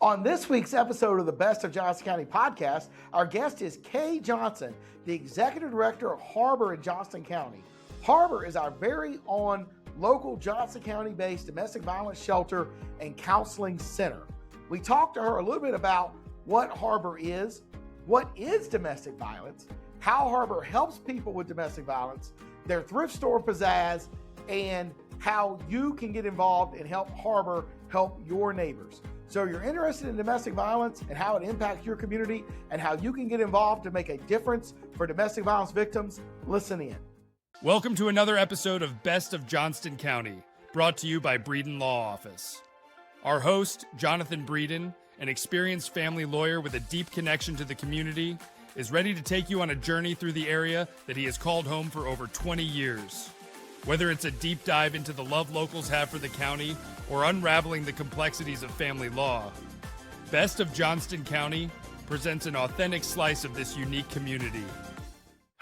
On this week's episode of the Best of Johnston County podcast, our guest is Kay Johnson, the Executive Director of Harbor in Johnston County. Harbor is our very own local Johnston County-based domestic violence shelter and counseling center. We talked to her a little bit about what Harbor is, what is domestic violence, how Harbor helps people with domestic violence, their thrift store pizzazz, and how you can get involved and help Harbor help your neighbors. So you're interested in domestic violence and how it impacts your community and how you can get involved to make a difference for domestic violence victims, listen in. Welcome to another episode of Best of Johnston County, brought to you by Breeden Law Office. Our host, Jonathan Breeden, an experienced family lawyer with a deep connection to the community, is ready to take you on a journey through the area that he has called home for over 20 years. Whether it's a deep dive into the love locals have for the county or unraveling the complexities of family law, Best of Johnston County presents an authentic slice of this unique community.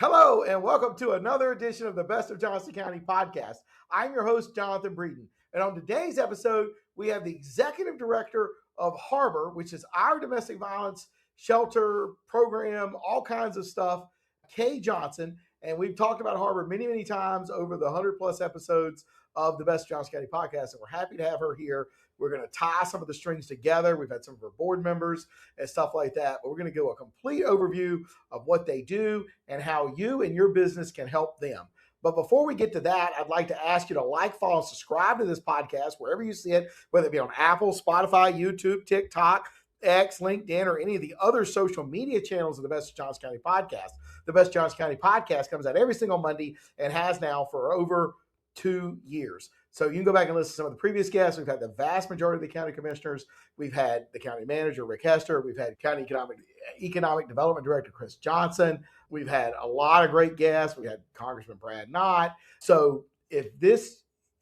Hello, and welcome to another edition of the Best of Johnston County podcast. I'm your host, Jonathan Breeden. And on today's episode, we have the Executive Director of Harbor, which is our domestic violence shelter program, all kinds of stuff, Kay Johnson. And we've talked about Harbor many, many times over the 100 plus episodes of the Best of Johnston County podcast. And we're happy to have her here. We're going to tie some of the strings together. We've had some of her board members and stuff like that. But we're going to go a complete overview of what they do and how you and your business can help them. But before we get to that, I'd like to ask you to like, follow, and subscribe to this podcast wherever you see it, whether it be on Apple, Spotify, YouTube, TikTok, X, LinkedIn, or any of the other social media channels of the Best of Johnston County podcast. The Best of Johnston County podcast comes out every single Monday and has now for over 2 years. So you can go back and listen to some of the previous guests. We've had the vast majority of the county commissioners. We've had the county manager, Rick Hester. We've had County Economic Development Director, Chris Johnson. We've had a lot of great guests. We had Congressman Brad Knott. So if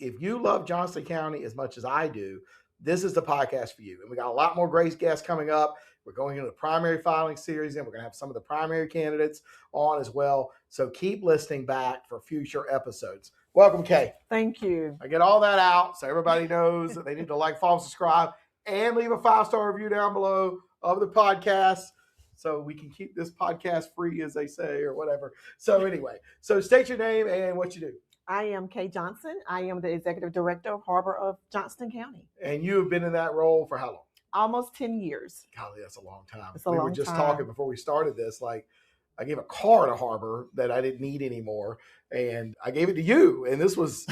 you love Johnston County as much as I do, this is the podcast for you. And we got a lot more great guests coming up. We're going into the primary filing series, and we're going to have some of the primary candidates on as well. So keep listening back for future episodes. Welcome, Kay. Thank you. I get all that out so everybody knows that they need to like, follow, subscribe, and leave a 5-star review down below of the podcast so we can keep this podcast free, as they say, or whatever. So anyway, so state your name and what you do. I am Kay Johnson. I am the Executive Director of Harbor of Johnston County. And you have been in that role for how long? Almost 10 years. Golly, that's a long time. We were just talking before we started this, like I gave a car to Harbor that I didn't need anymore, and I gave it to you. And this was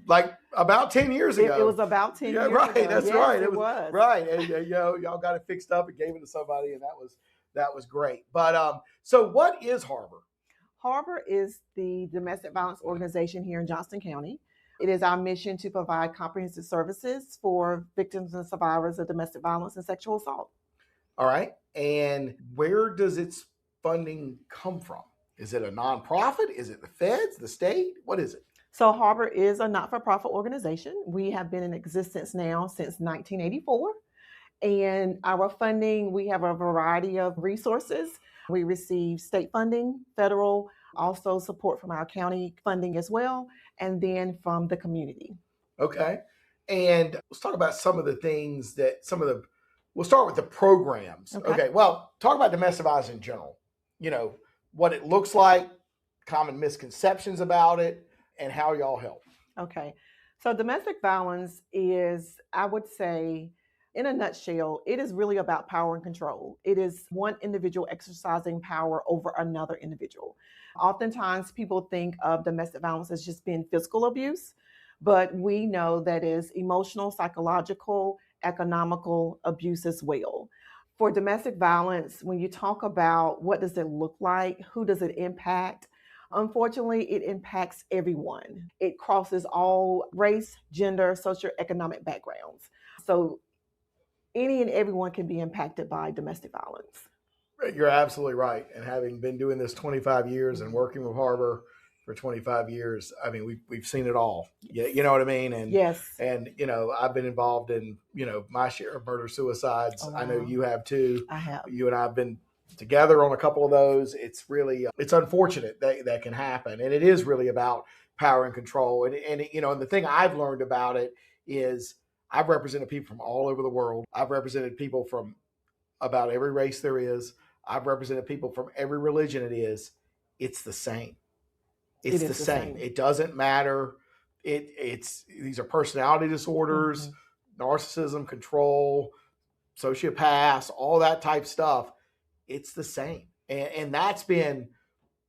like about 10 years ago. It was about 10 years right, ago. That's yes, right. It was. Right. And y'all got it fixed up and gave it to somebody, and that was great. But so what is Harbor? Harbor is the domestic violence organization here in Johnston County. It is our mission to provide comprehensive services for victims and survivors of domestic violence and sexual assault. All right. And where does its funding come from? Is it a nonprofit? Is it the feds, the state? What is it? So Harbor is a not-for-profit organization. We have been in existence now since 1984. And our funding, we have a variety of resources. We receive state funding, federal, also support from our county funding as well, and then from the community. Okay. And let's talk about some of the things we'll start with the programs. Okay. Well, talk about domestic violence in general. You know, what it looks like, common misconceptions about it, and how y'all help. Okay. So domestic violence is, I would say, in a nutshell, it is really about power and control. It is one individual exercising power over another individual. Oftentimes, people think of domestic violence as just being physical abuse, but we know that is emotional, psychological, economical abuse as well. For domestic violence, when you talk about what does it look like, who does it impact, unfortunately, it impacts everyone. It crosses all race, gender, socioeconomic backgrounds. So any and everyone can be impacted by domestic violence. You're absolutely right. And having been doing this 25 years and working with Harbor for 25 years, I mean, we've seen it all. Yeah, you know what I mean? And yes. And, I've been involved in, my share of murder suicides. Oh, wow. I know you have too. I have. You and I have been together on a couple of those. It's really, it's unfortunate that can happen. And it is really about power and control. And the thing I've learned about it is I've represented people from all over the world. I've represented people from about every race there is. I've represented people from every religion it is. It's the same. It's the same. It doesn't matter. These are personality disorders, narcissism, control, sociopaths, all that type stuff. It's the same. And that's been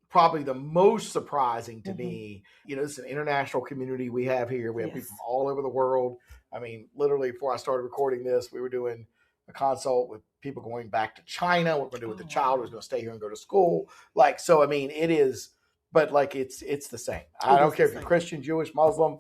probably the most surprising to me. You know, it's an international community we have here. We have people from all over the world. I mean, literally before I started recording this, we were doing a consult with people going back to China. What we're going to do with the child who's going to stay here and go to school. Like, so, I mean, it is, but like, it's the same. I don't care if you're Christian, Jewish, Muslim,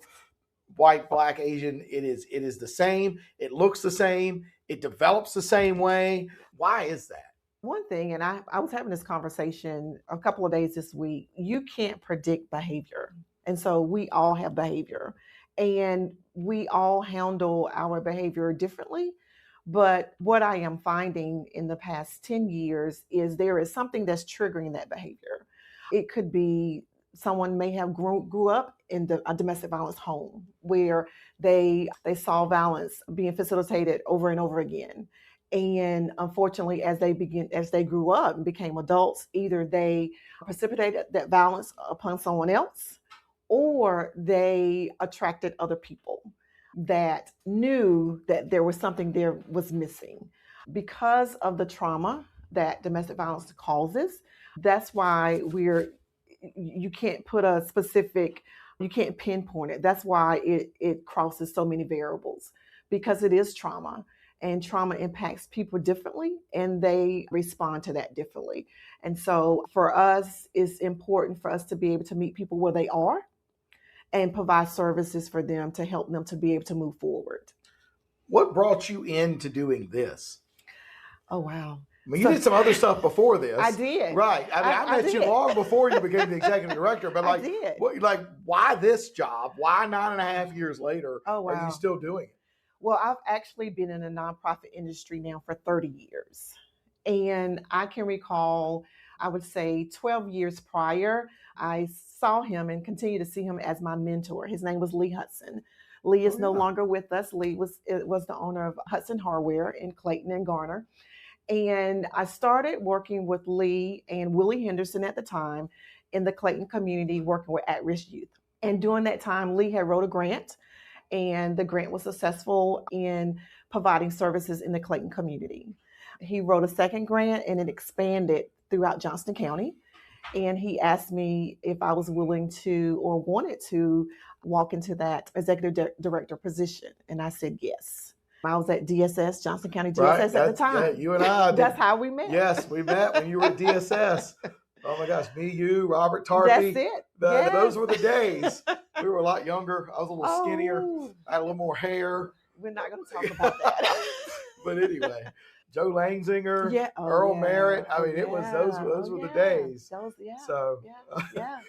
white, black, Asian. It is the same. It looks the same. It develops the same way. Why is that? One thing, and I was having this conversation a couple of days this week, you can't predict behavior. And so we all have behavior and we all handle our behavior differently. But what I am finding in the past 10 years is there is something that's triggering that behavior. It could be someone may have grew up in a domestic violence home where they saw violence being facilitated over and over again. And unfortunately, as they grew up and became adults, either they precipitated that violence upon someone else, or they attracted other people that knew that there was something there was missing. Because of the trauma that domestic violence causes, that's why you can't put a specific, you can't pinpoint it. That's why it crosses so many variables, because it is trauma. And trauma impacts people differently, and they respond to that differently. And so for us, it's important for us to be able to meet people where they are and provide services for them to help them to be able to move forward. What brought you into doing this? Oh, wow. I mean, you did some other stuff before this. I did. Right. I mean, I met you long before you became the executive director, but like, I did. Why this job? Why 9.5 years later are you still doing it? Well, I've actually been in the nonprofit industry now for 30 years. And I can recall, I would say 12 years prior, I saw him and continue to see him as my mentor. His name was Lee Hudson. Lee is no longer with us. Lee was the owner of Hudson Hardware in Clayton and Garner. And I started working with Lee and Willie Henderson at the time in the Clayton community, working with at-risk youth. And during that time, Lee had wrote a grant, and the grant was successful in providing services in the Clayton community. He wrote a second grant, and it expanded throughout Johnston County. And he asked me if I was willing to or wanted to walk into that executive director position. And I said yes. I was at DSS, Johnston County DSS at the time. Yeah, you and I. That's how we met. Yes, we met when you were at DSS. Oh my gosh, me, you, Robert Tarpey. That's it. Yes. Those were the days. We were a lot younger. I was a little skinnier. I had a little more hair. We're not going to talk about that. But anyway, Joe Langzinger, Earl Merritt. I mean, it was those were the days. That was, So yeah.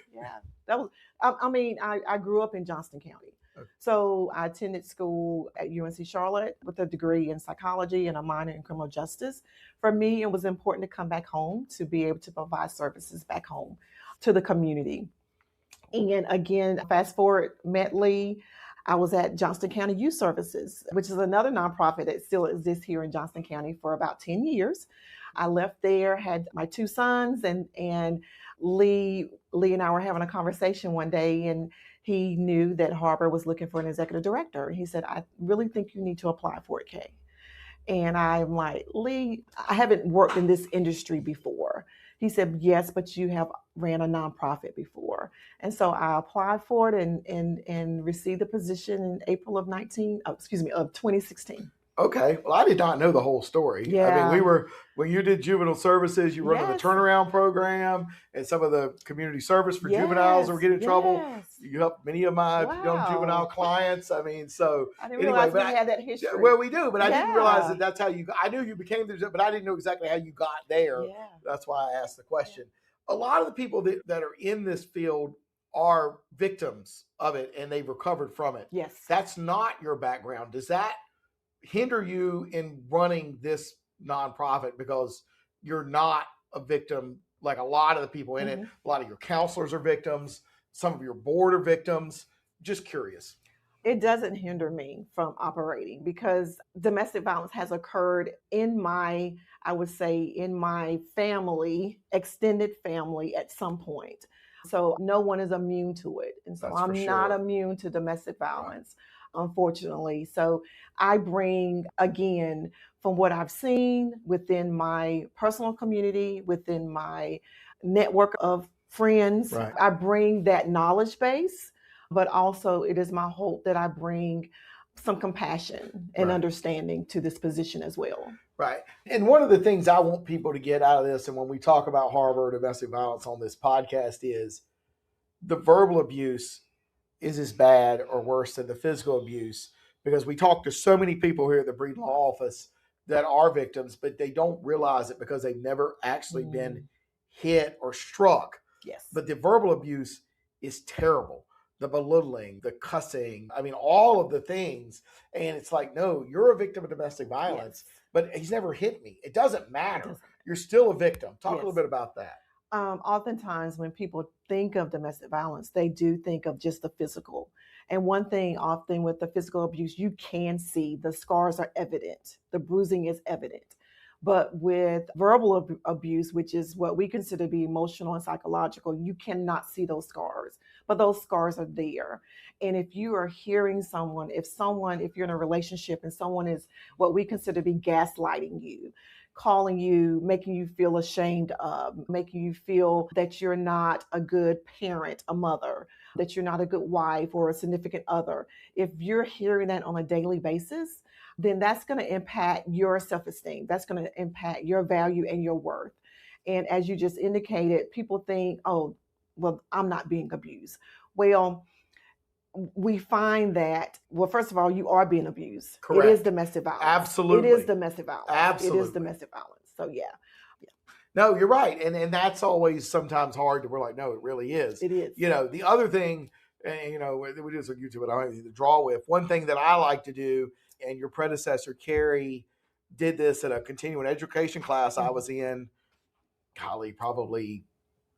That was. I grew up in Johnston County. Okay. So I attended school at UNC Charlotte with a degree in psychology and a minor in criminal justice. For me, it was important to come back home to be able to provide services back home to the community. And again, fast forward, met Lee. I was at Johnston County Youth Services, which is another nonprofit that still exists here in Johnston County, for about 10 years. I left there, had my two sons, and Lee and I were having a conversation one day, and he knew that Harbor was looking for an executive director. He said, I really think you need to apply for it, Kay. And I'm like, Lee, I haven't worked in this industry before. He said, yes, but you have ran a nonprofit before. And so I applied for it and received the position in April of 2016. Okay. Well, I did not know the whole story. Yeah. I mean, when you did juvenile services, you were under the turnaround program and some of the community service for juveniles that were getting in trouble. You helped many of my young juvenile clients. I mean, so I didn't realize we had that history. Well, we do, but I didn't realize that's how you, I knew you became the, but I didn't know exactly how you got there. Yeah. That's why I asked the question. A lot of the people that are in this field are victims of it and they've recovered from it. Yes. That's not your background. Does that hinder you in running this nonprofit because you're not a victim like a lot of the people in it? A lot of your counselors are victims. Some of your board are victims. Just curious. It doesn't hinder me from operating because domestic violence has occurred in my, I would say, in my family, extended family at some point. So no one is immune to it. And so That's for I'm not sure. immune to domestic violence, unfortunately. So I bring, again, from what I've seen within my personal community, within my network of friends, Right. I bring that knowledge base, but also it is my hope that I bring some compassion and Right. understanding to this position as well. Right. And one of the things I want people to get out of this, and when we talk about Harbor domestic violence on this podcast, is the verbal abuse is as bad or worse than the physical abuse, because we talk to so many people here at the Breeden Law Office that are victims, but they don't realize it because they've never actually been hit or struck. Yes. But the verbal abuse is terrible. The belittling, the cussing, I mean, all of the things. And it's like, no, you're a victim of domestic violence, but he's never hit me. It doesn't matter. You're still a victim. Talk a little bit about that. Oftentimes when people think of domestic violence, they do think of just the physical. And one thing often with the physical abuse, you can see the scars are evident. The bruising is evident. But with verbal abuse, which is what we consider to be emotional and psychological, you cannot see those scars, but those scars are there. And if you are hearing someone, if you're in a relationship and someone is what we consider to be gaslighting you, calling you, making you feel ashamed of, making you feel that you're not a good parent, a mother, that you're not a good wife or a significant other, if you're hearing that on a daily basis, then that's going to impact your self-esteem. That's going to impact your value and your worth. And as you just indicated, people think, oh, well, I'm not being abused. Well, we find that, well, first of all, you are being abused. Correct. It is domestic violence. Absolutely. It is domestic violence. Absolutely. It is domestic violence. So, yeah. No, you're right. And that's always sometimes hard. We're like, no, it really is. It is. You know, the other thing, and, you know, we do this on YouTube, but I don't have anything to draw with. One thing that I like to do, and your predecessor, Carrie, did this at a continuing education class I was in, golly, probably,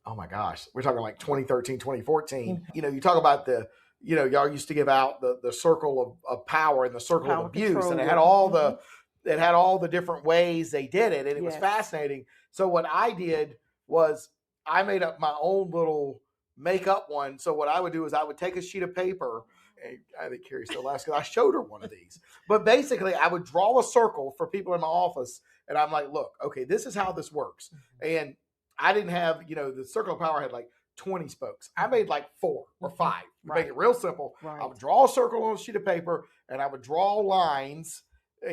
oh my gosh, we're talking like 2013, 2014. You know, you talk about you know, y'all used to give out the circle of power and the circle of abuse, control, and it had all the different ways they did it, and it was fascinating. So what I did was I made up my own little makeup one. So what I would do is I would take a sheet of paper, and I think Carrie still laughs because I showed her one of these. But basically, I would draw a circle for people in my office, and I'm like, look, okay, this is how this works. And I didn't have, you know, the circle of power had like 20 spokes. I made like 4 or 5 to make it real simple. I would draw a circle on a sheet of paper, and I would draw lines,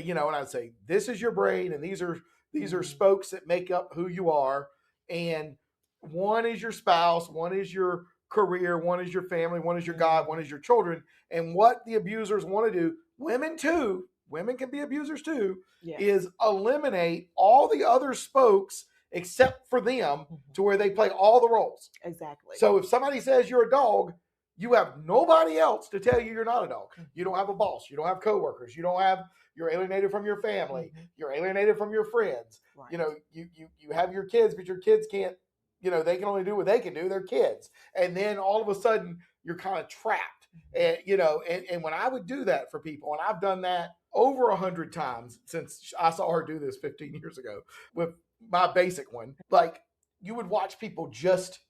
you know, and I'd say, this is your brain, and these are spokes that make up who you are. And one is your spouse, one is your career, one is your family, one is your God, one is your children. And what the abusers want to do, women too, women can be abusers too, is eliminate all the other spokes except for them, to where they play all the roles. Exactly. So if somebody says you're a dog, you have nobody else to tell you you're not a dog. You don't have a boss. You don't have coworkers. You're alienated from your family. You're alienated from your friends. You know, you have your kids, but your kids can't, you know, they can only do what they can do. They're kids. And then all of a sudden you're kind of trapped. And, you know, and when I would do that for people, and I've done that over 100 times since I saw her do this 15 years ago with my basic one, like, you would watch people just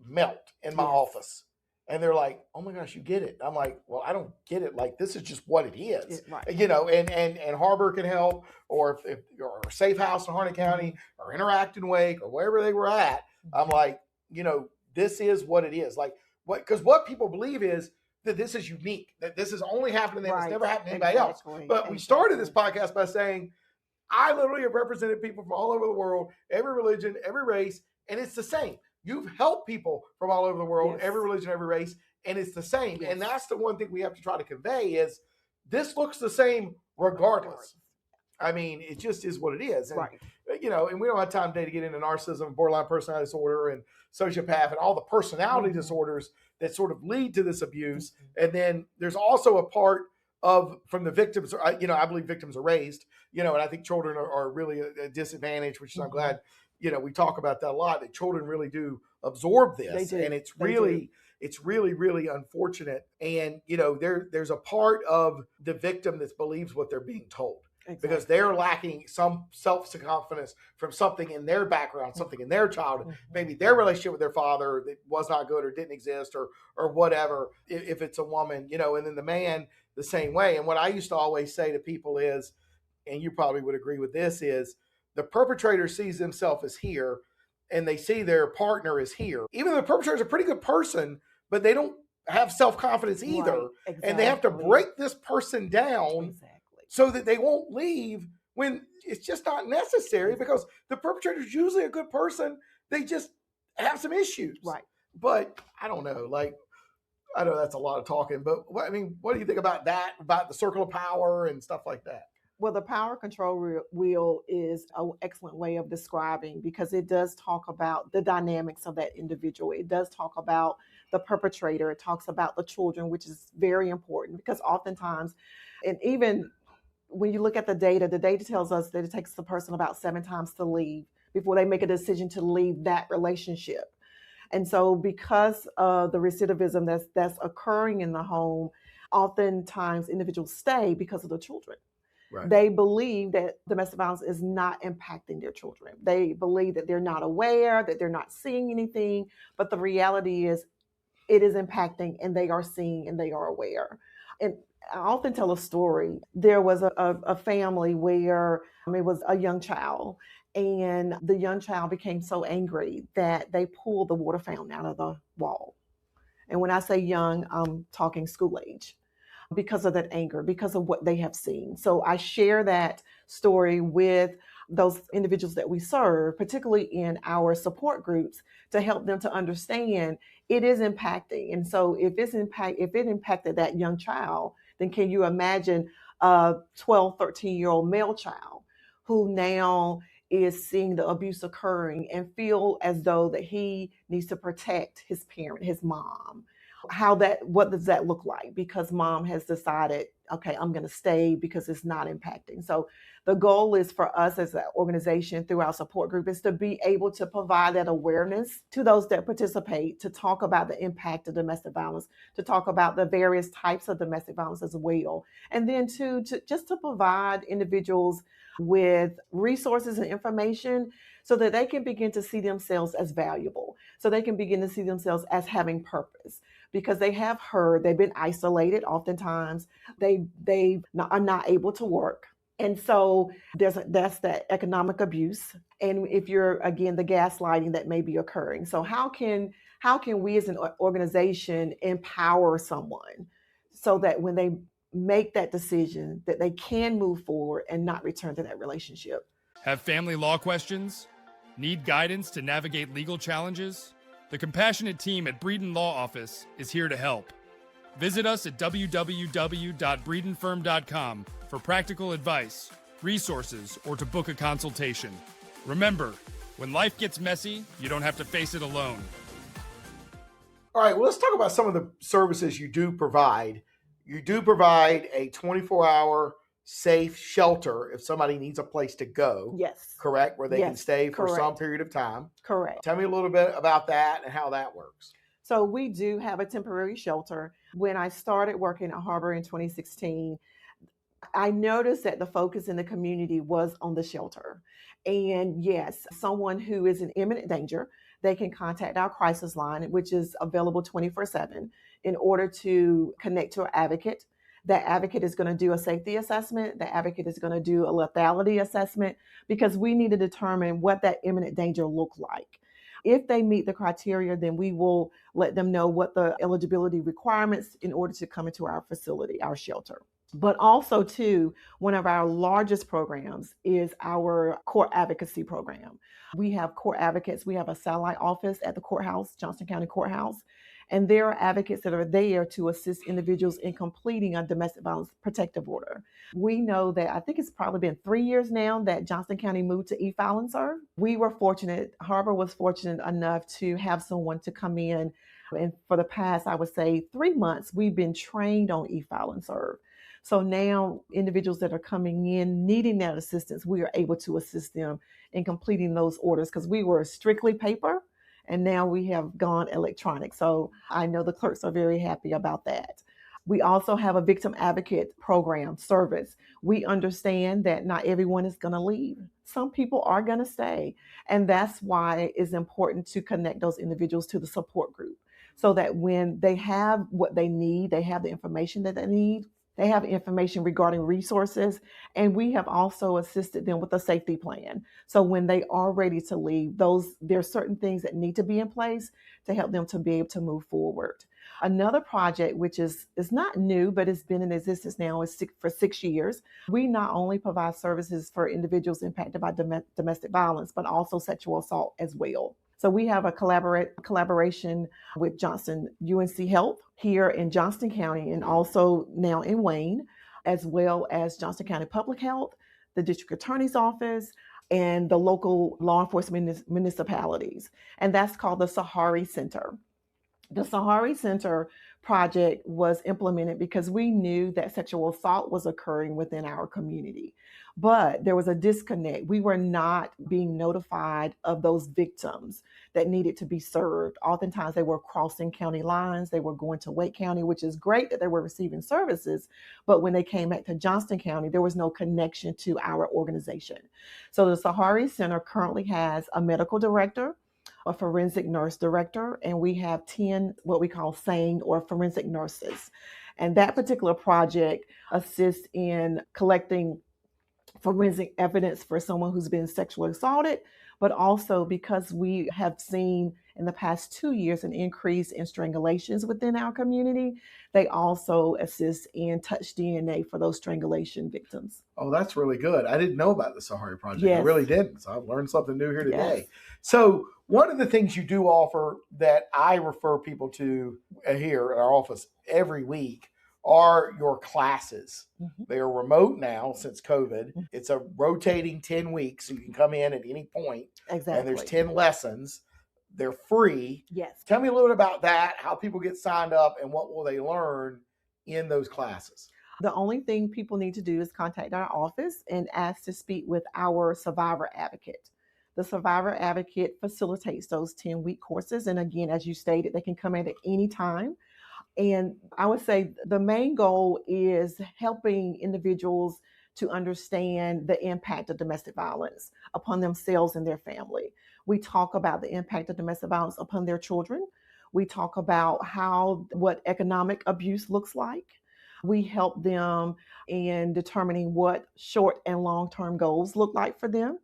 melt in my office. And they're like, oh my gosh, you get it. I'm like, well, I don't get it. Like, this is just what it is. You know, and Harbor can help, or if or Safe House in Harnett County, or Interact in Wake, or wherever they were at. I'm like, you know, this is what it is. Like, because what people believe is that this is unique, that this is only happening to them. It's never happened to anybody else. But we started this podcast by saying, I literally have represented people from all over the world, every religion, every race, and it's the same. You've helped people from all over the world, every religion, every race, and it's the same. And that's the one thing we have to try to convey is this looks the same regardless. I mean, it just is what it is. And, you know, and we don't have time today to get into narcissism, borderline personality disorder, and sociopath, and all the personality disorders that sort of lead to this abuse. And then there's also a part from the victims, you know, I believe victims are raised, you know, and I think children are really a disadvantage, which is I'm glad, you know, we talk about that a lot, that children really do absorb this. And it's really, it's really, really unfortunate. And, there's a part of the victim that believes what they're being told. Exactly. Because they're lacking some self-confidence from something in their background, something in their childhood, maybe their relationship with their father that was not good or didn't exist or whatever, if it's a woman, and then the man the same way. And what I used to always say to people is, and you probably would agree with this, is the perpetrator sees themselves as here and they see their partner as here. Even though the perpetrator is a pretty good person, but they don't have self-confidence either. Right, exactly. And they have to break this person down so that they won't leave when it's just not necessary, because the perpetrator is usually a good person. They just have some issues. Right. But I don't know, I know that's a lot of talking, but what do you think about that, about the circle of power and stuff like that? Well, the power control wheel is an excellent way of describing, because it does talk about the dynamics of that individual. It does talk about the perpetrator. It talks about the children, which is very important, because oftentimes, and even when you look at the data tells us that it takes the person about 7 times to leave before they make a decision to leave that relationship. And so because of the recidivism that's occurring in the home, oftentimes individuals stay because of the children. Right. They believe that domestic violence is not impacting their children. They believe that they're not aware, that they're not seeing anything. But the reality is it is impacting, and they are seeing and they are aware. And I often tell a story. There was a family where it was a young child, and the young child became so angry that they pulled the water fountain out of the wall. And when I say young, I'm talking school age, because of that anger, because of what they have seen. So I share that story with those individuals that we serve, particularly in our support groups, to help them to understand it is impacting. And so if it impacted that young child, then can you imagine a 12, 13-year-old male child who now is seeing the abuse occurring and feel as though that he needs to protect his parent, his mom? What does that look like? Because mom has decided, okay, I'm going to stay because it's not impacting. So the goal is for us as an organization through our support group is to be able to provide that awareness to those that participate, to talk about the impact of domestic violence, to talk about the various types of domestic violence as well. And then to provide individuals with resources and information so that they can begin to see themselves as valuable, so they can begin to see themselves as having purpose. Because they've been isolated oftentimes, they are not able to work. And so that's that economic abuse. And if you're, again, the gaslighting that may be occurring. So how can we as an organization empower someone so that when they make that decision, that they can move forward and not return to that relationship? Have family law questions? Need guidance to navigate legal challenges? The compassionate team at Breeden Law Office is here to help. Visit us at www.breedenfirm.com for practical advice, resources, or to book a consultation. Remember, when life gets messy, you don't have to face it alone. All right, well, let's talk about some of the services you do provide. You do provide a 24-hour safe shelter if somebody needs a place to go. Yes. Correct? Where they can stay for some period of time. Correct. Tell me a little bit about that and how that works. So we do have a temporary shelter. When I started working at Harbor in 2016, I noticed that the focus in the community was on the shelter. And yes, someone who is in imminent danger, they can contact our crisis line, which is available 24/7, in order to connect to an advocate. That advocate is going to do a safety assessment. The advocate is going to do a lethality assessment, because we need to determine what that imminent danger looks like. If they meet the criteria, then we will let them know what the eligibility requirements in order to come into our facility, our shelter. But also, too, one of our largest programs is our court advocacy program. We have court advocates. We have a satellite office at the courthouse, Johnston County Courthouse. And there are advocates that are there to assist individuals in completing a domestic violence protective order. We know that I think it's probably been 3 years now that Johnston County moved to e-file and serve. We were fortunate, Harbor was fortunate enough to have someone to come in. And for the past, I would say 3 months, we've been trained on e-file and serve. So now individuals that are coming in needing that assistance, we are able to assist them in completing those orders, because we were strictly paper. And now we have gone electronic. So I know the clerks are very happy about that. We also have a victim advocate program service. We understand that not everyone is going to leave. Some people are going to stay. And that's why it's important to connect those individuals to the support group so that when they have what they need, they have the information that they need, they have information regarding resources, and we have also assisted them with a safety plan. So when they are ready to leave, there are certain things that need to be in place to help them to be able to move forward. Another project, which is not new, but it's been in existence now for 6 years. We not only provide services for individuals impacted by domestic violence, but also sexual assault as well. So we have a collaboration with Johnston UNC Health here in Johnston County and also now in Wayne, as well as Johnston County Public Health, the District Attorney's Office, and the local law enforcement municipalities. And that's called the Sahari Center. The Sahari Center project was implemented because we knew that sexual assault was occurring within our community. But there was a disconnect. We were not being notified of those victims that needed to be served. Oftentimes they were crossing county lines. They were going to Wake County, which is great that they were receiving services. But when they came back to Johnston County, there was no connection to our organization. So the Sahari Center currently has a medical director, a forensic nurse director, and we have 10 what we call SANE or forensic nurses. And that particular project assists in collecting forensic evidence for someone who's been sexually assaulted, but also because we have seen in the past 2 years an increase in strangulations within our community, they also assist in touch DNA for those strangulation victims. Oh, that's really good. I didn't know about the Sahari Project. Yes. I really didn't. So I've learned something new here today. Yes. So one of the things you do offer that I refer people to here at our office every week are your classes. Mm-hmm. They are remote now since COVID. Mm-hmm. It's a rotating 10 weeks, so you can come in at any point. Exactly. And there's 10 lessons. They're free. Yes. Tell me a little bit about that, how people get signed up, and what will they learn in those classes. The only thing people need to do is contact our office and ask to speak with our survivor advocate. The survivor advocate facilitates those 10-week courses. And again, as you stated, they can come in at any time. And I would say the main goal is helping individuals to understand the impact of domestic violence upon themselves and their family. We talk about the impact of domestic violence upon their children. We talk about what economic abuse looks like. We help them in determining what short and long-term goals look like for them.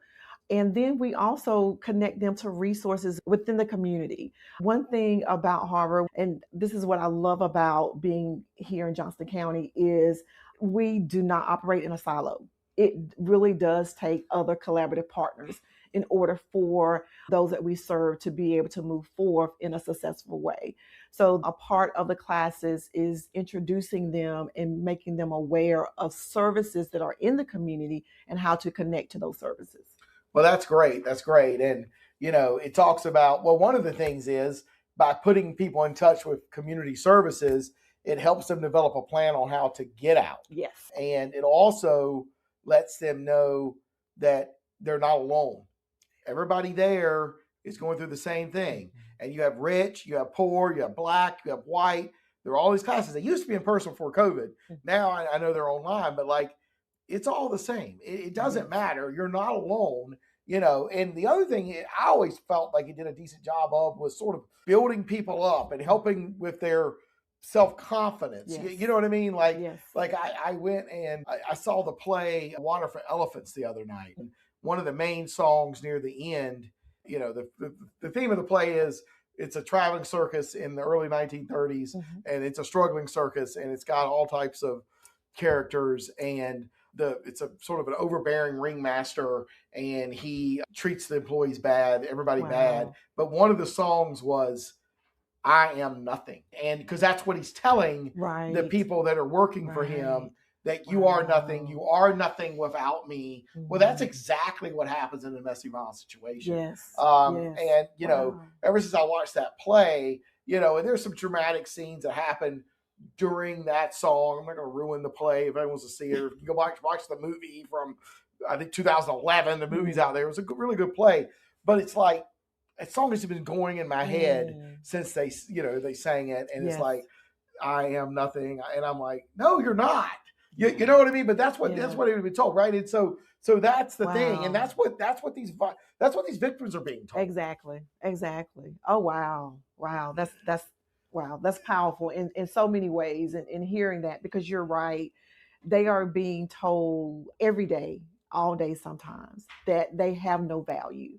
And then we also connect them to resources within the community. One thing about Harbor, and this is what I love about being here in Johnston County, is we do not operate in a silo. It really does take other collaborative partners in order for those that we serve to be able to move forward in a successful way. So a part of the classes is introducing them and making them aware of services that are in the community and how to connect to those services. Well, that's great. That's great. And, it talks about, one of the things is by putting people in touch with community services, it helps them develop a plan on how to get out. Yes. And it also lets them know that they're not alone. Everybody there is going through the same thing. And you have rich, you have poor, you have black, you have white. There are all these classes. They used to be in person before COVID. Now I know they're online, but it's all the same. It doesn't matter. You're not alone, And the other thing I always felt like it did a decent job of was sort of building people up and helping with their self-confidence. Yes. You know what I mean? Yes. I went and I saw the play Water for Elephants the other night. And one of the main songs near the end, the theme of the play is it's a traveling circus in the early 1930s, and it's a struggling circus, and it's got all types of characters, and it's a sort of an overbearing ringmaster, and he treats the employees bad, everybody bad. But one of the songs was I am nothing. And because that's what he's telling the people that are working for him, that you are nothing without me. Well, that's exactly what happens in a domestic violence situation. Yes. And, ever since I watched that play, and there's some dramatic scenes that happen during that song. I'm not going to ruin the play if anyone wants to see it. Or if you go back to watch the movie from, I think, 2011, the movie's out there. It was a really good play. But it's like, that song has been going in my head since they sang it, and it's like, I am nothing, and I'm like, no, you're not. You know what I mean? But that's what it would be told, right? And so that's the thing, and that's what these victims are being told. Exactly. Oh wow, that's powerful in so many ways, and hearing that, because you're right, they are being told every day, all day sometimes, that they have no value.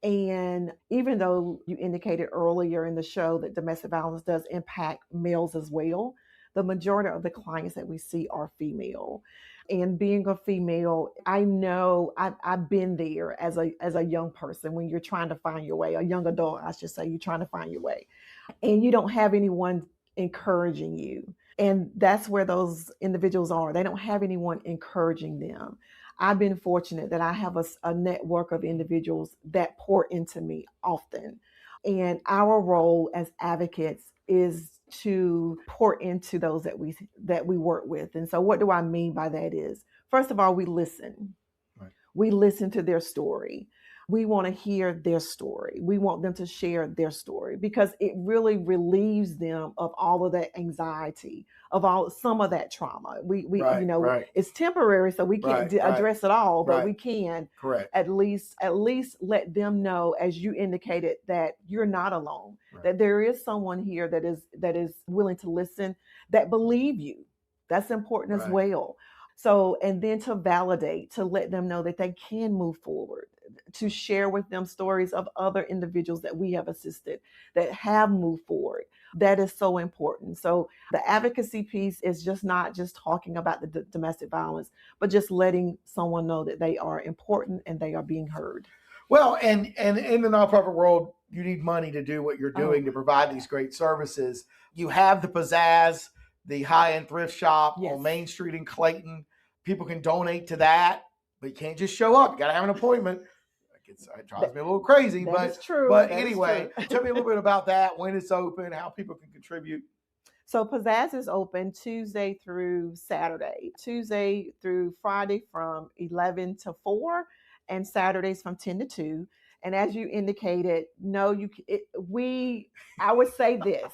And even though you indicated earlier in the show that domestic violence does impact males as well, the majority of the clients that we see are female. And being a female, I know I've been there as a young person, when you're trying to find your way, a young adult, I should say, you're trying to find your way, and you don't have anyone encouraging you. And that's where those individuals are. They don't have anyone encouraging them. I've been fortunate that I have a network of individuals that pour into me often. And our role as advocates is to pour into those that we work with. And so what do I mean by that is, first of all, we listen. Right. We listen to their story. We want to hear their story. We want them to share their story, because it really relieves them of all of that anxiety, of some of that trauma. We it's temporary, so we can't address it all, but we can at least let them know, as you indicated, that you're not alone, that there is someone here that is willing to listen, that believe you. That's important as well. So, and then to validate, to let them know that they can move forward, to share with them stories of other individuals that we have assisted that have moved forward. That is so important. So the advocacy piece is not just talking about the domestic violence, but just letting someone know that they are important and they are being heard. Well, and in the nonprofit world, you need money to do what you're doing, to provide these great services. You have the Pizzazz, the high-end thrift shop on Main Street in Clayton. People can donate to that, but you can't just show up. You got to have an appointment. It drives me a little crazy, but it's true. But anyway, tell me a little bit about that, when it's open, how people can contribute. So Pizzazz is open Tuesday through Saturday, Tuesday through Friday from 11 to 4, and Saturdays from 10 to 2. And as you indicated, I would say this.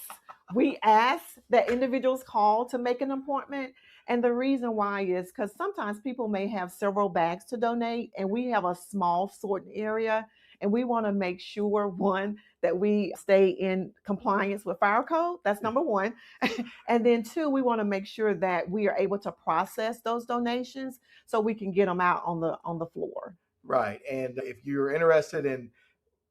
We ask that individuals call to make an appointment. And the reason why is because sometimes people may have several bags to donate, and we have a small sorting area. And we want to make sure, one, that we stay in compliance with fire code. That's number one. And then two, we want to make sure that we are able to process those donations so we can get them out on the floor. Right. And if you're interested in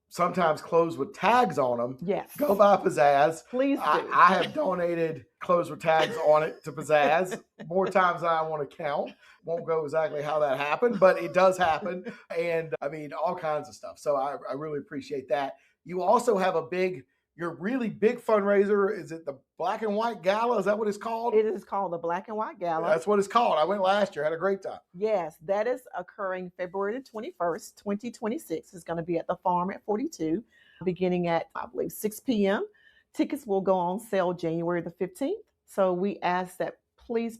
sometimes clothes with tags on them, go buy Pizzazz. Please do. I have donated clothes with tags on it to Pizzazz more times than I want to count. Won't go exactly how that happened, but it does happen. And I mean, all kinds of stuff. So I really appreciate that. You also have your really big fundraiser. Is it the Black and White Gala? Is that what it's called? It is called the Black and White Gala. That's what it's called. I went last year, had a great time. Yes, that is occurring February 21st, 2026. It's going to be at the Farm at 42, beginning at, I believe, 6 p.m. Tickets will go on sale January the 15th. So we ask that please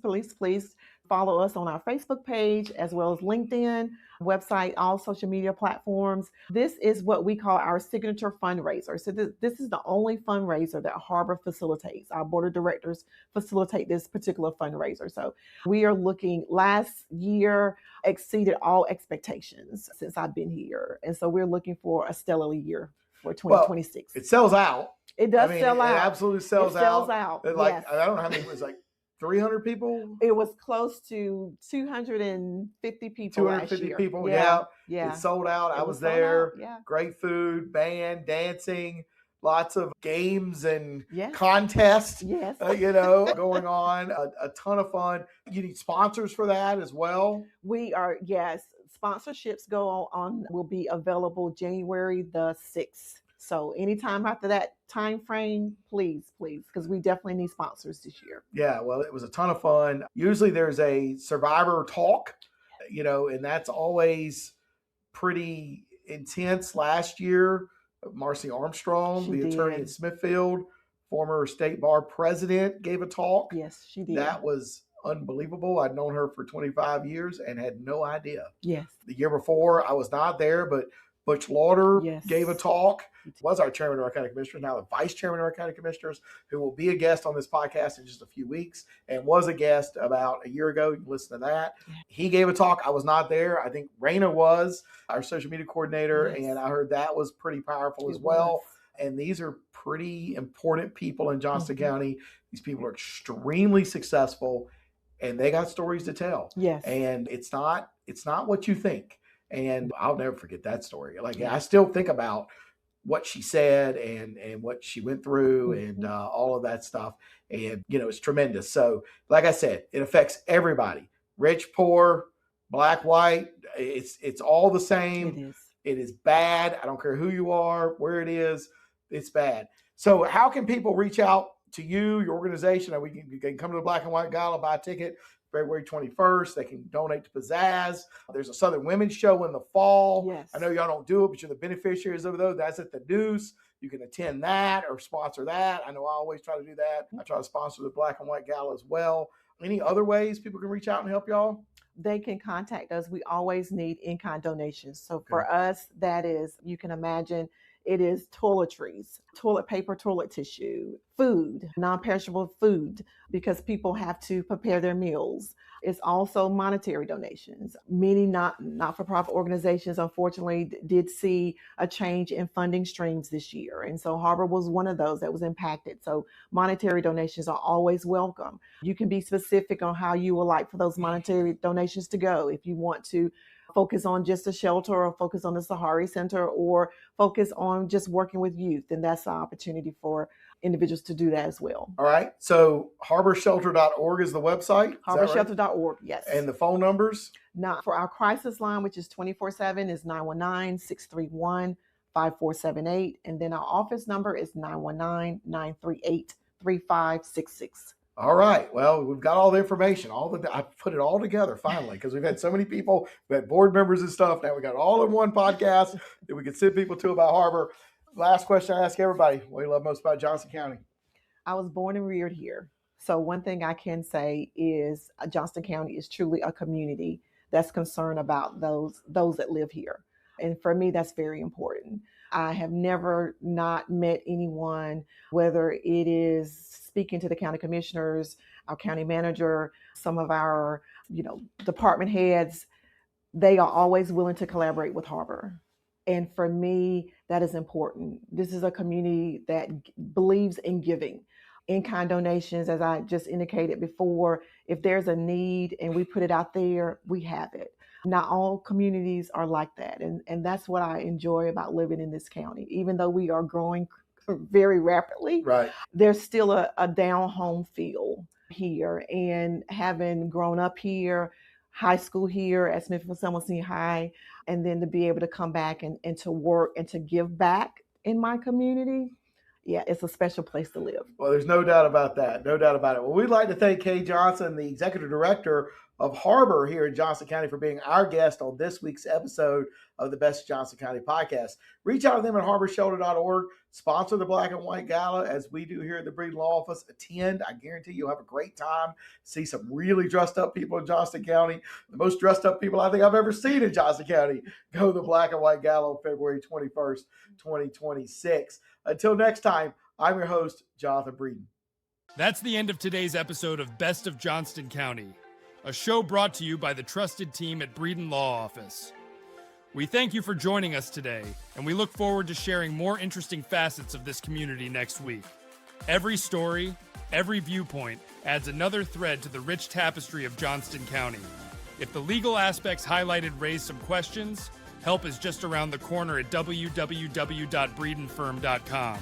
follow us on our Facebook page, as well as LinkedIn, website, all social media platforms. This is what we call our signature fundraiser. So this is the only fundraiser that Harbor facilitates. Our board of directors facilitate this particular fundraiser. So we are looking, last year exceeded all expectations since I've been here. And so we're looking for a stellar year for 2026. Well, it sells out. It does sell out. It absolutely sells out. It sells out. Yes. I don't know how many, it was like 300 people? It was close to 250 people 250 last year. People, yeah. It sold out. I was there. Yeah. Great food, band, dancing, lots of games and contests, going on. A ton of fun. You need sponsors for that as well? We are, yes. Sponsorships will be available January the 6th. So anytime after that time frame, please, because we definitely need sponsors this year. Yeah, well, it was a ton of fun. Usually there's a survivor talk, and that's always pretty intense. Last year, Marcy Armstrong, the attorney in Smithfield, former state bar president, gave a talk. Yes, she did. That was unbelievable. I'd known her for 25 years and had no idea. Yes. The year before, I was not there, but Butch Lauder Yes. gave a talk, was our chairman of our county commissioners, now the vice chairman of our county commissioners, who will be a guest on this podcast in just a few weeks and was a guest about a year ago. You can listen to that. He gave a talk. I was not there. I think Raina was our social media coordinator, Yes. and I heard that was pretty powerful as well. And these are pretty important people in Johnston County. These people are extremely successful, and they got stories to tell. Yes. And it's not what you think. And I'll never forget that story. Like, I still think about what she said and what she went through and all of that stuff. And, it's tremendous. So like I said, it affects everybody, rich, poor, black, white. It's all the same. It is bad. I don't care who you are, where it is. It's bad. So how can people reach out to you, your organization? You can come to the Black and White Gala, buy a ticket February 21st. They can donate to Pizzazz. There's a Southern Women's Show in the fall. Yes. I know y'all don't do it, but you're the beneficiaries of those. That's at the Deuce. You can attend that or sponsor that. I know I always try to do that. I try to sponsor the Black and White Gala as well. Any other ways people can reach out and help y'all? They can contact us. We always need in-kind donations. So for us, that is, you can imagine, it is toiletries, toilet paper, toilet tissue, food, non-perishable food, because people have to prepare their meals. It's also monetary donations. Many not-for-profit organizations, unfortunately, did see a change in funding streams this year. And so Harbor was one of those that was impacted. So monetary donations are always welcome. You can be specific on how you would like for those monetary donations to go. If you want to focus on just a shelter or focus on the Sahari Center or focus on just working with youth, then that's an opportunity for individuals to do that as well. All right. So harborshelter.org is the website. Harborshelter.org, yes. And the phone numbers? Now, for our crisis line, which is 24/7, is 919-631-5478. And then our office number is 919-938-3566. All right. Well, we've got all the information. I put it all together finally because we've had so many people, we've had board members and stuff. Now we got it all in one podcast that we can send people to about Harbor. Last question I ask everybody: what do you love most about Johnston County? I was born and reared here. So one thing I can say is Johnston County is truly a community that's concerned about those that live here. And for me, that's very important. I have never not met anyone, whether it is speaking to the county commissioners, our county manager, some of our, department heads, they are always willing to collaborate with Harbor. And for me, that is important. This is a community that believes in giving. In-kind donations, as I just indicated before, if there's a need and we put it out there, we have it. Not all communities are like that. And that's what I enjoy about living in this county. Even though we are growing very rapidly, right, there's still a down home feel here. And having grown up here, high school here at Smithfield Summer Senior High, and then to be able to come back and to work and to give back in my community, yeah, it's a special place to live. Well, there's no doubt about that. No doubt about it. Well, we'd like to thank Kay Johnson, the executive director of Harbor here in Johnston County, for being our guest on this week's episode of the Best of Johnston County podcast. Reach out to them at harborshelter.org. Sponsor the Black and White Gala as we do here at the Breeden Law Office. Attend. I guarantee you'll have a great time. See some really dressed up people in Johnston County. The most dressed up people I think I've ever seen in Johnston County. Go to the Black and White Gala on February 21st, 2026. Until next time, I'm your host, Jonathan Breeden. That's the end of today's episode of Best of Johnston County, a show brought to you by the trusted team at Breeden Law Office. We thank you for joining us today, and we look forward to sharing more interesting facets of this community next week. Every story, every viewpoint adds another thread to the rich tapestry of Johnston County. If the legal aspects highlighted raise some questions, help is just around the corner at www.breedenfirm.com.